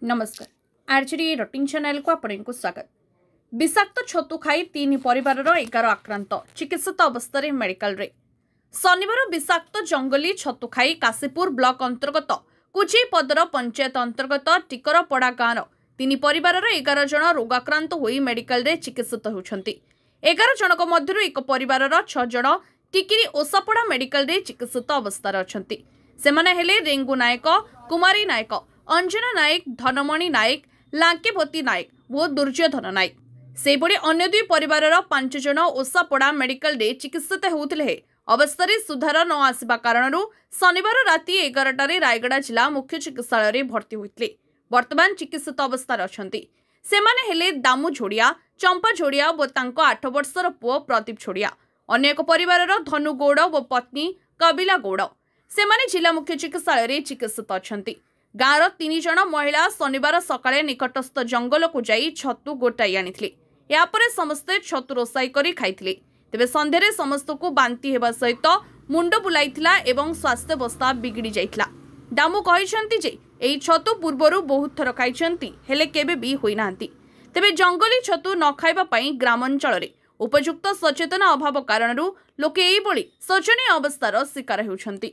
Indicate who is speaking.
Speaker 1: नमस्कार archery rutting channel को आपको स्वागत। विषाक्त छतु खाई 3 परिवार 11 आक्रांत चिकित्सित अवस्था मेडिकल रे। शनिवार विषाक्त जंगली छतु खाई काशीपुर ब्लॉक अंतर्गत कुचीपदर पंचायत अंतर्गत टिकरपड़ा गाँव 3 परिवार 11 जन रोगाक्रांत होई मेडिकल रे चिकित्सित होउछंती। 11 जनक मध्यरु एक परिवार 6 जन टिकिरी ओसापड़ा मेडिकल रे चिकित्सित अवस्था अछंती। सेमाने हेले रेंगु नायक, कुमारी नायक, अंजना नायक, धनमणि नायक, लांकेवती नायक और दुर्योधन नायक। से बड़ी अन्य 2 परिवार 5 जन ओसापड़ा मेडिकल रे चिकित्सित होउथिले। अवस्था सुधार न आसवा कारण शनिवार राति 11टारे रायगड़ा जिला मुख्य चिकित्सालय रे भर्ती होइतले। वर्तमान चिकित्सित अवस्था अछंती। सेमाने हेले दामू झोड़िया, चंपा झोड़िया और तांको 8 वर्षर पुओ प्रदीप झोड़िया। अन्य एक परिवार धनु गौड़ और पत्नी कबिला गौड़ सेमाने जिला मुख्य चिकित्सालय रे चिकित्सित अछंती। गाँवर 3 जन महिला शनिवार सकाळे निकटस्थ जंगल को जाई छतु गोटाई आनिथिले। यापरे समस्ते छतु रोसाई करी खाइथिले। तेबे संध्यारे समस्त को बांती हेबा सहित मुंड बुलाइथिला एवं स्वास्थ्य अवस्था बिगड़ी जाइथिला। दामू कहिसंती जे एई छतु पूर्वरु बहुत थर खाइछंती हेले केबे भी होई नांती। तेबे जंगली छतु न खाइबा पई ग्रामांचल रे उपयुक्त सचेतन अभाव कारणरू लोके एई बळी शोचनीय अवस्थार शिकार हेउछंती।